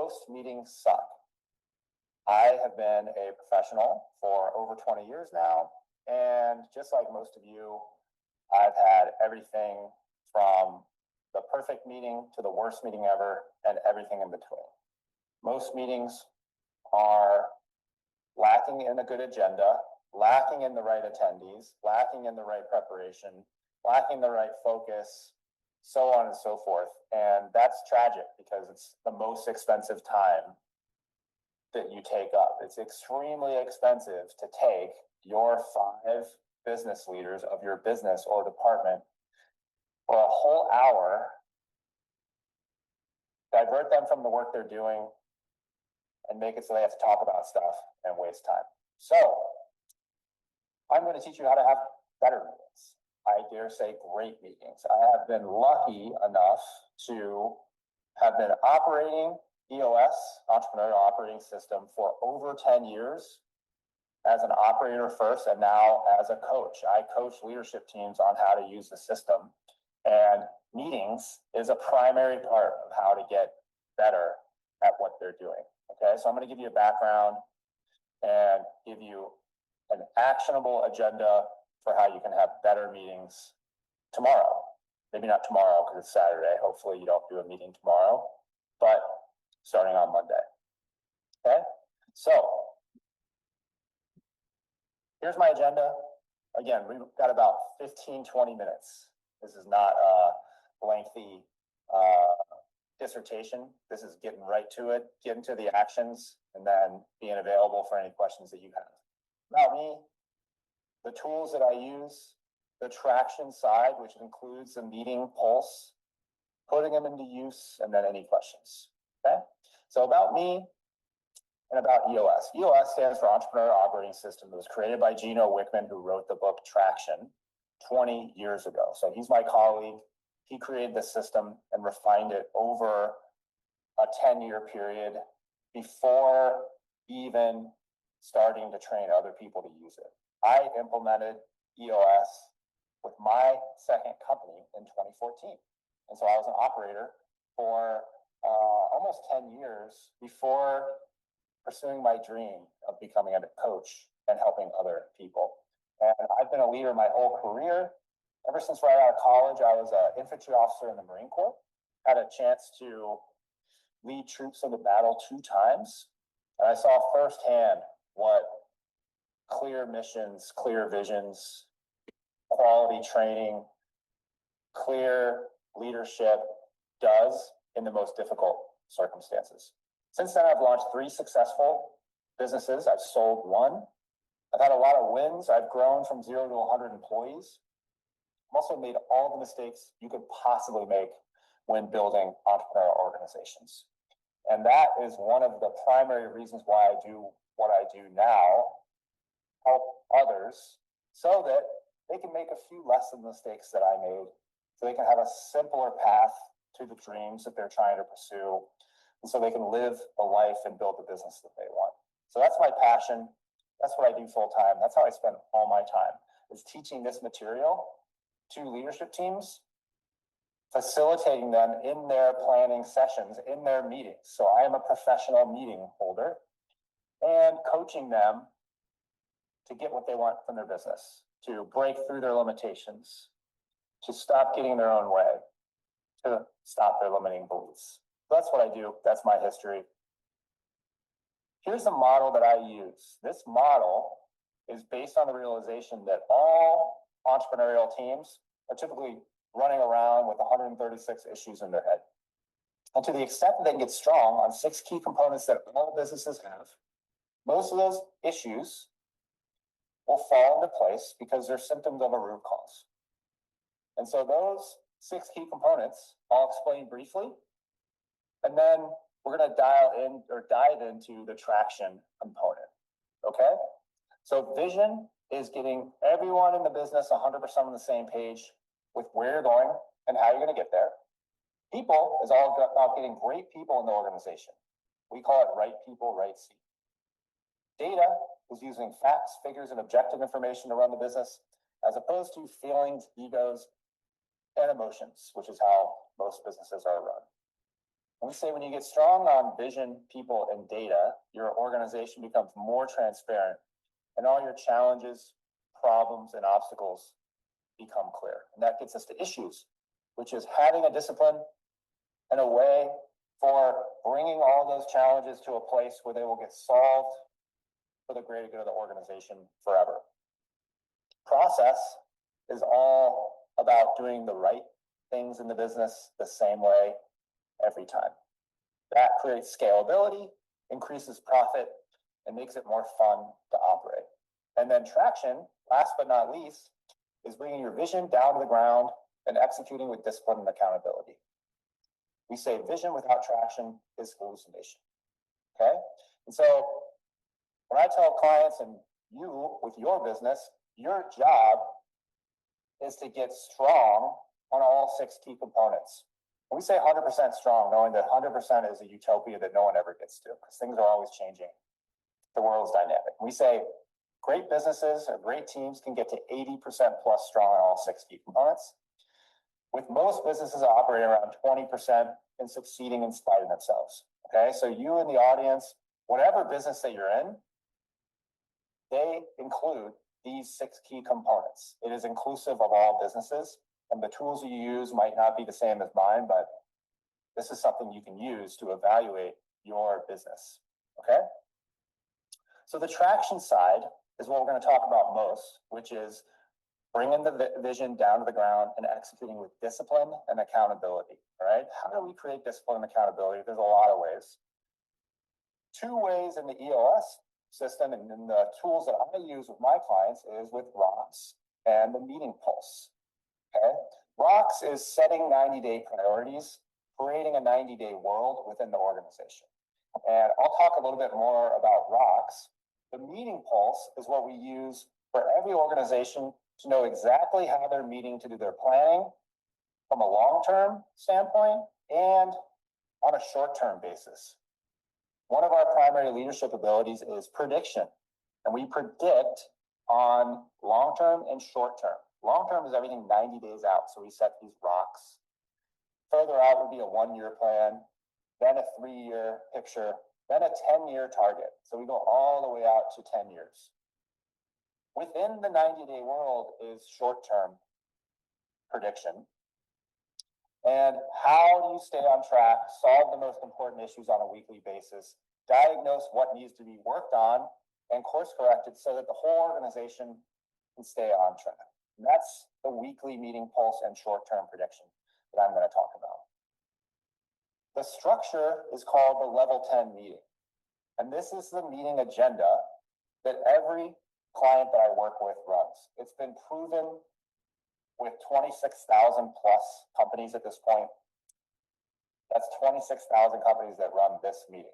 most meetings suck. I have been a professional for over 20 years now, and just like most of you, I've had everything from the perfect meeting to the worst meeting ever and everything in between. Most meetings are lacking in a good agenda, lacking in the right attendees, lacking in the right preparation, lacking the right focus, so on and so forth. And that's tragic because it's the most expensive time that you take up. It's extremely expensive to take your 5 business leaders of your business or department for a whole hour, divert them from the work they're doing, and make it so they have to talk about stuff and waste time. So I'm going to teach you how to have better meetings. I dare say great meetings. I have been lucky enough to have been operating EOS, Entrepreneurial Operating System, for over 10 years as an operator first, and now as a coach. I coach leadership teams on how to use the system. And meetings is a primary part of how to get better at what they're doing. Okay, so I'm going to give you a background and give you an actionable agenda for how you can have better meetings tomorrow. Maybe not tomorrow because it's Saturday. Hopefully you don't do a meeting tomorrow, but starting on Monday. Okay, so here's my agenda. Again, we've got about 15, 20 minutes. This is not a lengthy dissertation. This is getting right to it, getting to the actions, and then being available for any questions that you have. About me, the tools that I use, the traction side, which includes the meeting pulse, putting them into use, and then any questions. Okay, so about me and about EOS. EOS stands for Entrepreneurial Operating System. It was created by Gino Wickman, who wrote the book Traction 20 years ago. So he's my colleague. He created this system and refined it over a 10-year period before even starting to train other people to use it. I implemented EOS with my second company in 2014. And so I was an operator for almost 10 years before pursuing my dream of becoming a coach and helping other people. And I've been a leader my whole career. Ever since right out of college, I was an infantry officer in the Marine Corps. Had a chance to lead troops into battle 2 times. And I saw firsthand what clear missions, clear visions, quality training, clear leadership does in the most difficult circumstances. Since then, I've launched 3 successful businesses. I've sold 1. I've had a lot of wins. I've grown from 0 to 100 employees. I've also made all the mistakes you could possibly make when building entrepreneurial organizations. And that is one of the primary reasons why I do what I do now, help others so that they can make a few less of the mistakes that I made, so they can have a simpler path to the dreams that they're trying to pursue, and so they can live a life and build the business that they want. So that's my passion. That's what I do full time. That's how I spend all my time, is teaching this material to leadership teams, facilitating them in their planning sessions, in their meetings. So I am a professional meeting holder, and coaching them to get what they want from their business, to break through their limitations, to stop getting in their own way, to stop their limiting beliefs. So that's what I do. That's my history. Here's the model that I use. This model is based on the realization that all entrepreneurial teams are typically running around with 136 issues in their head. And to the extent that they can get strong on 6 key components that all businesses have, most of those issues will fall into place because they're symptoms of a root cause. And so those 6 key components I'll explain briefly, and then we're going to dive into the traction component. Okay? So vision is getting everyone in the business 100% on the same page with where you're going and how you're going to get there. People is all about getting great people in the organization. We call it right people, right seat. Data is using facts, figures, and objective information to run the business, as opposed to feelings, egos, and emotions, which is how most businesses are run. And we say when you get strong on vision, people, and data, your organization becomes more transparent and all your challenges, problems, and obstacles become clear. And that gets us to issues, which is having a discipline and a way for bringing all those challenges to a place where they will get solved for the greater good of the organization forever. Process is all about doing the right things in the business the same way every time. That creates scalability, increases profit, and makes it more fun to operate. And then traction, last but not least, is bringing your vision down to the ground and executing with discipline and accountability. We say vision without traction is hallucination. Okay? And so when I tell clients and you with your business, your job is to get strong on all 6 key components. We say 100% strong, knowing that 100% is a utopia that no one ever gets to because things are always changing. The world's dynamic. We say great businesses or great teams can get to 80% plus strong on all 6 key components, with most businesses operating around 20% and succeeding in spite of themselves. Okay, so you in the audience, whatever business that you're in, they include these 6 key components. It is inclusive of all businesses, and the tools you use might not be the same as mine, but this is something you can use to evaluate your business. Okay? So the traction side is what we're going to talk about most, which is bringing the vision down to the ground and executing with discipline and accountability. All right? How do we create discipline and accountability? There's a lot of ways. 2 ways in the EOS system and in the tools that I use with my clients is with rocks and the meeting pulse. Okay, rocks is setting 90-day priorities, creating a 90-day world within the organization. And I'll talk a little bit more about rocks. The meeting pulse is what we use for every organization to know exactly how they're meeting to do their planning from a long-term standpoint and on a short-term basis. One of our primary leadership abilities is prediction, and we predict on long-term and short-term. Long-term is everything 90 days out, so we set these rocks. Further out would be a 1-year plan, then a 3-year picture, then a 10-year target. So we go all the way out to 10 years. Within the 90-day world is short-term prediction. And how do you stay on track, solve the most important issues on a weekly basis, diagnose what needs to be worked on, and course corrected so that the whole organization can stay on track. And that's the weekly meeting pulse and short-term prediction that I'm going to talk about. The structure is called the level 10 meeting. And this is the meeting agenda that every client that I work with runs. It's been proven with 26,000 plus companies at this point. That's 26,000 companies that run this meeting.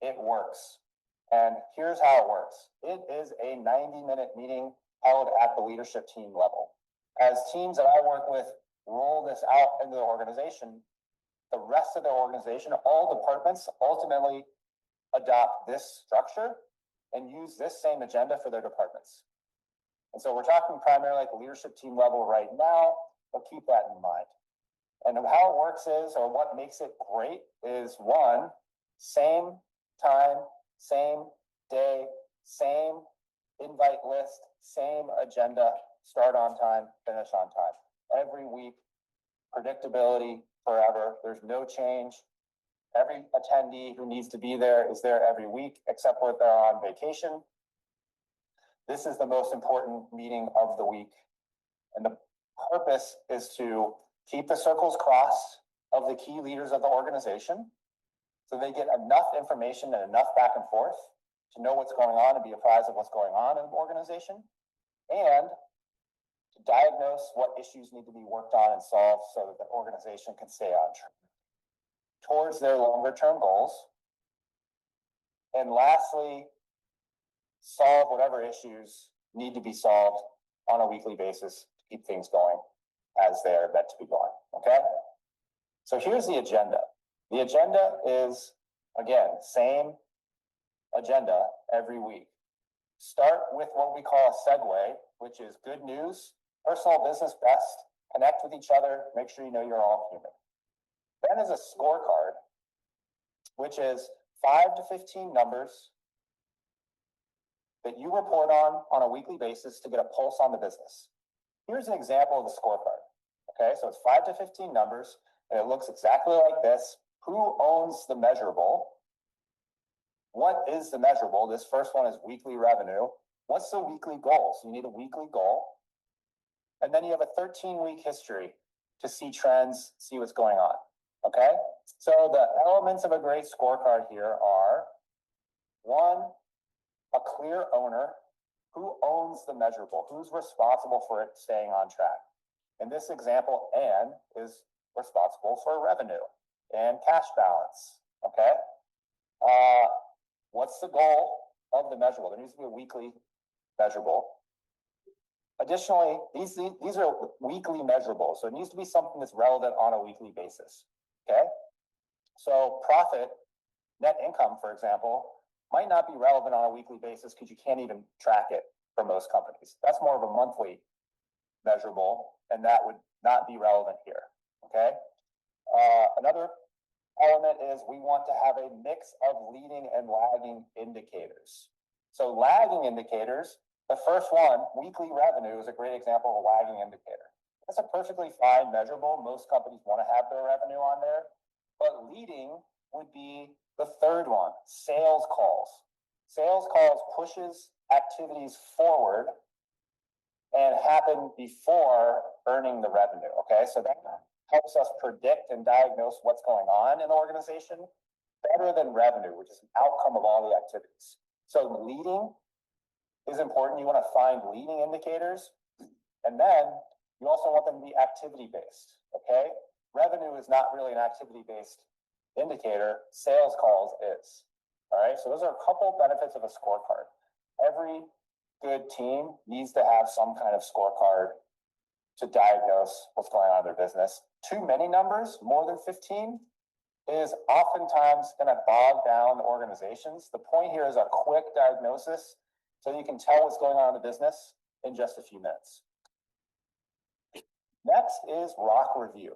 It works. And here's how it works. It is a 90-minute meeting held at the leadership team level. As teams that I work with roll this out into the organization, the rest of the organization, all departments ultimately adopt this structure and use this same agenda for their departments. And so we're talking primarily at the leadership team level right now, but keep that in mind. And how it works is, or what makes it great is, 1, same time, same day, same invite list, same agenda, start on time, finish on time. Every week, predictability forever. There's no change. Every attendee who needs to be there is there every week, except when they're on vacation. This is the most important meeting of the week. And the purpose is to keep the circles crossed of the key leaders of the organization so they get enough information and enough back and forth to know what's going on and be apprised of what's going on in the organization, and to diagnose what issues need to be worked on and solved so that the organization can stay on track towards their longer term goals. And lastly, solve whatever issues need to be solved on a weekly basis to keep things going as they are meant to be going. Okay? So here's the agenda. The agenda is, again, same agenda every week. Start with what we call a segue, which is good news, personal, business, best, connect with each other, make sure you know you're all human. Then is a scorecard, which is 5 to 15 numbers that you report on a weekly basis to get a pulse on the business. Here's an example of the scorecard. Okay, so it's 5 to 15 numbers, and it looks exactly like this. Who owns the measurable? What is the measurable? This first one is weekly revenue. What's the weekly goal? So you need a weekly goal. And then you have a 13-week history to see trends, see what's going on. Okay, so the elements of a great scorecard here are: one, a clear owner. Who owns the measurable? Who's responsible for it staying on track? In this example, Anne is responsible for revenue and cash balance. Okay, what's the goal of the measurable? There needs to be a weekly measurable. Additionally, these are weekly measurables, so it needs to be something that's relevant on a weekly basis. Okay, so profit, net income, for example, might not be relevant on a weekly basis because you can't even track it for most companies. That's more of a monthly measurable, and that would not be relevant here. Okay, another element is we want to have a mix of leading and lagging indicators. So lagging indicators, the first one, weekly revenue, is a great example of a lagging indicator. That's a perfectly fine measurable. Most companies want to have their revenue on there. But leading would be the third one, sales calls. Sales calls pushes activities forward and happen before earning the revenue. Okay, so that helps us predict and diagnose what's going on in the organization better than revenue, which is an outcome of all the activities. So leading is important. You want to find leading indicators, and then you also want them to be activity-based. Okay, revenue is not really an activity-based indicator. Sales calls is. All right, so those are a couple benefits of a scorecard. Every good team needs to have some kind of scorecard to diagnose what's going on in their business. Too many numbers, more than 15, is oftentimes going to bog down organizations. The point here is a quick diagnosis so you can tell what's going on in the business in just a few minutes. Next is ROC review.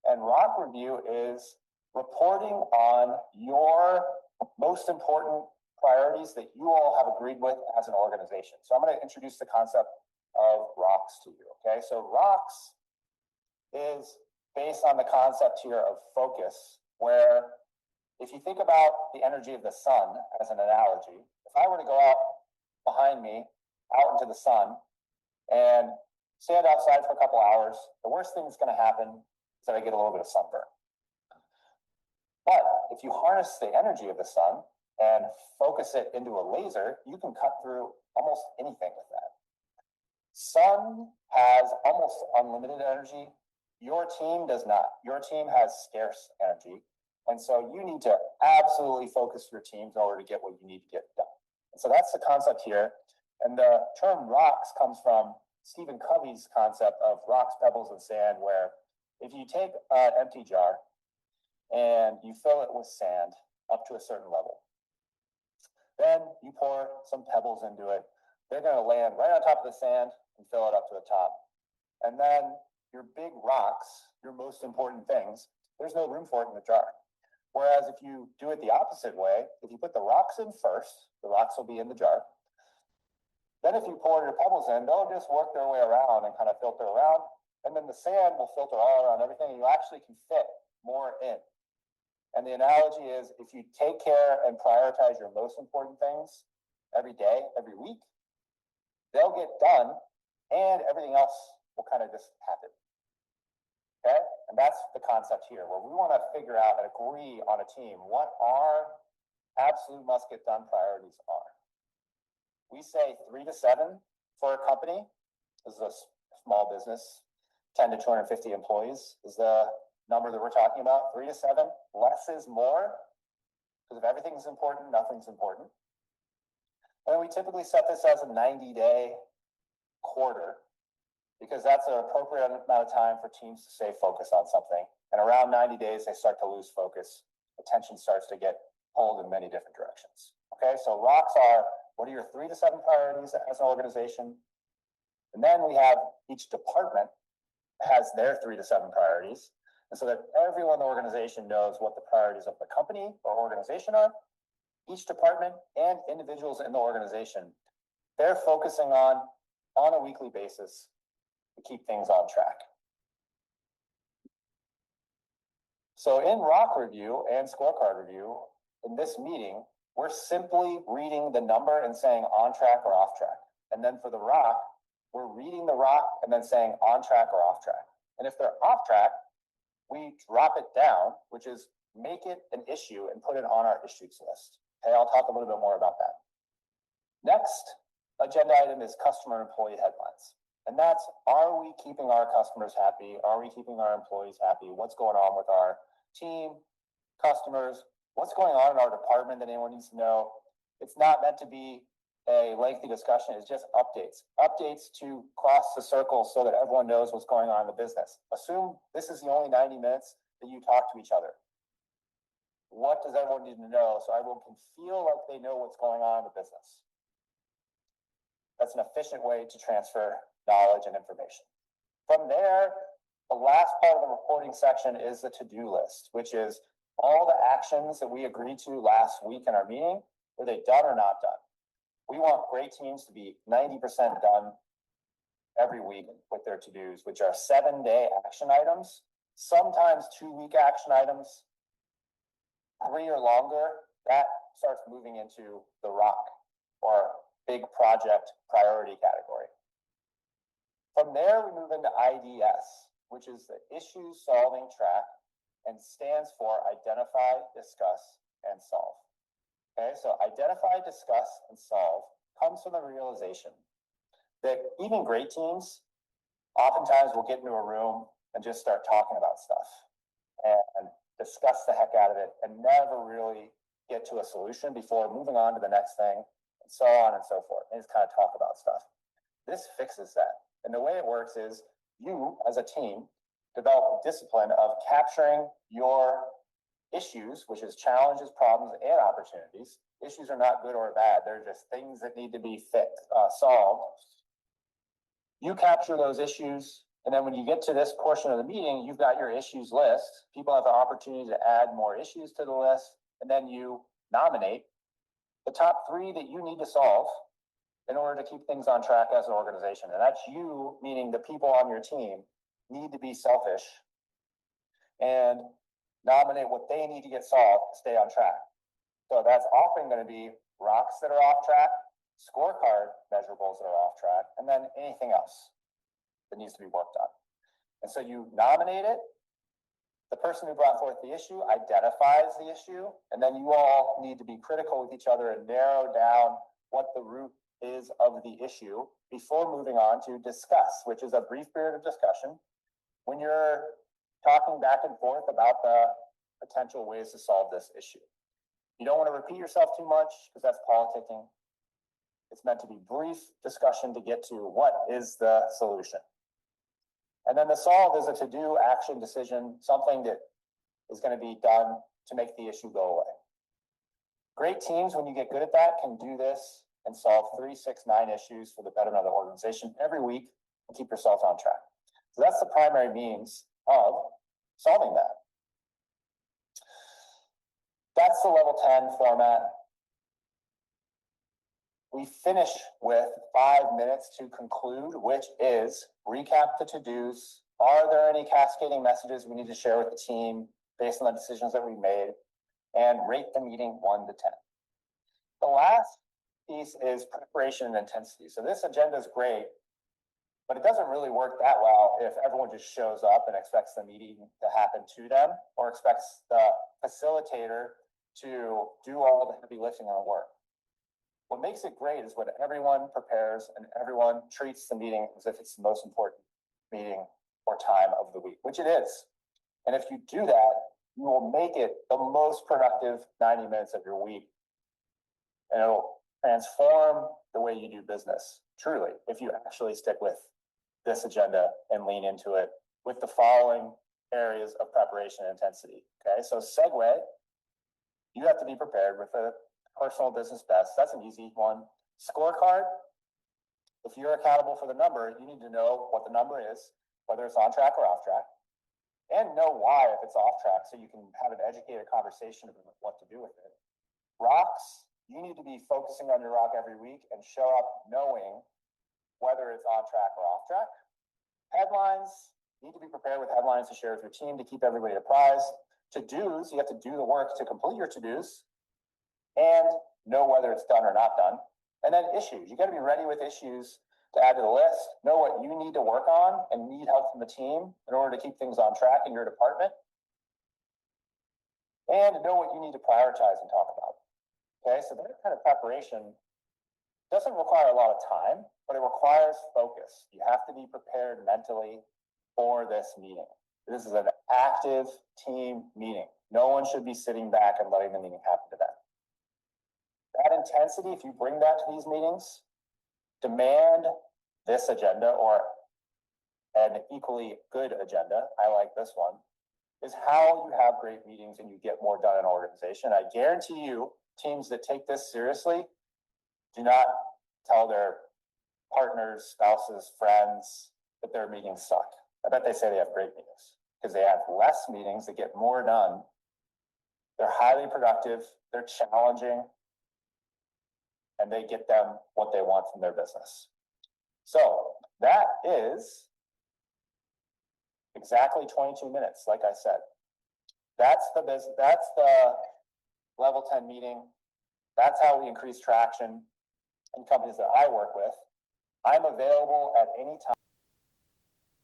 And ROC review is reporting on your most important priorities that you all have agreed with as an organization. So I'm going to introduce the concept of ROCs to you. Okay, so ROCs is based on the concept here of focus, where if you think about the energy of the sun as an analogy, if I were to go out behind me, out into the sun, and stand outside for a couple hours, the worst thing that's going to happen is that I get a little bit of sunburn. But if you harness the energy of the sun and focus it into a laser, you can cut through almost anything with that. Sun has almost unlimited energy. Your team does not. Your team has scarce energy. And so you need to absolutely focus your teams in order to get what you need to get done. And so that's the concept here. And the term rocks comes from Stephen Covey's concept of rocks, pebbles, and sand, where if you take an empty jar and you fill it with sand up to a certain level, then you pour some pebbles into it. They're going to land right on top of the sand and fill it up to the top. And then your big rocks, your most important things, there's no room for it in the jar. Whereas if you do it the opposite way, if you put the rocks in first, the rocks will be in the jar. Then if you pour your pebbles in, they'll just work their way around and kind of filter around. And then the sand will filter all around everything, and you actually can fit more in. And the analogy is, if you take care and prioritize your most important things every day, every week, they'll get done, and everything else will kind of just happen. Okay? And that's the concept here, where we want to figure out and agree on a team what our absolute must get done priorities are. We say 3 to 7 for a company. This is a small business, 10 to 250 employees is the number that we're talking about. 3 to 7. Less is more, because if everything's important, nothing's important. And we typically set this as a 90-day quarter, because that's an appropriate amount of time for teams to stay focused on something. And around 90 days, they start to lose focus. Attention starts to get pulled in many different directions. Okay, so rocks are, what are your 3 to 7 priorities as an organization? And then we have each department has their 3 to 7 priorities. And so that everyone in the organization knows what the priorities of the company or organization are. Each department and individuals in the organization, they're focusing on a weekly basis to keep things on track. So in rock review and scorecard review, in this meeting, we're simply reading the number and saying on track or off track. And then for the rock, we're reading the rock and then saying on track or off track. And if they're off track, we drop it down, which is make it an issue and put it on our issues list. Okay, I'll talk a little bit more about that. Next agenda item is customer employee headlines. And that's, are we keeping our customers happy? Are we keeping our employees happy? What's going on with our team, customers? What's going on in our department that anyone needs to know? It's not meant to be a lengthy discussion. It's just updates. Updates to cross the circle so that everyone knows what's going on in the business. Assume this is the only 90 minutes that you talk to each other. What does everyone need to know so everyone can feel like they know what's going on in the business? That's an efficient way to transfer knowledge and information. From there, the last part of the reporting section is the to-do list, which is all the actions that we agreed to last week in our meeting. Were they done or not done? We want great teams to be 90% done every week with their to-dos, which are 7-day action items, sometimes 2-week action items, 3 or longer. That starts moving into the rock or big project priority category. From there, we move into IDS, which is the issue solving track and stands for identify, discuss, and solve. Okay, so identify, discuss, and solve comes from the realization that even great teams oftentimes will get into a room and just start talking about stuff and discuss the heck out of it and never really get to a solution before moving on to the next thing, and so on and so forth. And just kind of talk about stuff. This fixes that. And the way it works is you, as a team, develop a discipline of capturing your issues, which is challenges, problems, and opportunities. Issues are not good or bad. They're just things that need to be solved. You capture those issues, and then when you get to this portion of the meeting, you've got your issues list. People have the opportunity to add more issues to the list, and then you nominate the top 3 that you need to solve in order to keep things on track as an organization. And that's you, meaning the people on your team, need to be selfish and nominate what they need to get solved to stay on track. So that's often going to be rocks that are off track, scorecard measurables that are off track, and then anything else that needs to be worked on. And so you nominate it, the person who brought forth the issue identifies the issue, and then you all need to be critical with each other and narrow down what the root is of the issue before moving on to discuss, which is a brief period of discussion when you're talking back and forth about the potential ways to solve this issue. You don't want to repeat yourself too much because that's politicking. It's meant to be brief discussion to get to what is the solution. And then the solve is a to-do action decision, something that is going to be done to make the issue go away. Great teams, when you get good at that, can do this and solve 3, 6, 9 issues for the betterment of the organization every week and keep yourself on track. So that's the primary means of solving that. That's the level 10 format. We finish with 5 minutes to conclude, which is recap the to-dos. Are there any cascading messages we need to share with the team based on the decisions that we made? And rate the meeting 1 to 10. The last piece is preparation and intensity. So this agenda is great, but it doesn't really work that well if everyone just shows up and expects the meeting to happen to them or expects the facilitator to do all the heavy lifting on the work. What makes it great is when everyone prepares and everyone treats the meeting as if it's the most important meeting or time of the week, which it is. And if you do that, you will make it the most productive 90 minutes of your week. And it'll transform the way you do business, truly, if you actually stick with this agenda and lean into it with the following areas of preparation and intensity. Okay, so segue, you have to be prepared with a personal business best. That's an easy one. Scorecard, if you're accountable for the number, you need to know what the number is, whether it's on track or off track. and know why if it's off track, so you can have an educated conversation about what to do with it. Rocks, you need to be focusing on your rock every week and show up knowing whether it's on track or off track. Headlines, you need to be prepared with headlines to share with your team to keep everybody apprised. To-dos, you have to do the work to complete your to-dos and know whether it's done or not done. And then issues, you got to be ready with issues to add to the list, know what you need to work on and need help from the team in order to keep things on track in your department, and know what you need to prioritize and talk about. Okay, so that kind of preparation doesn't require a lot of time, but it requires focus. You have to be prepared mentally for this meeting. This is an active team meeting. No one should be sitting back and letting the meeting happen to them. That intensity, if you bring that to these meetings, demand this agenda or an equally good agenda, I like this one, is how you have great meetings and you get more done in an organization. I guarantee you, teams that take this seriously do not tell their partners, spouses, friends that their meetings suck. I bet they say they have great meetings because they have less meetings, they get more done. They're highly productive, they're challenging, and they get them what they want from their business. So that is exactly 22 minutes, like I said. That's the level 10 meeting. That's how we increase traction in companies that I work with. I'm available at any time.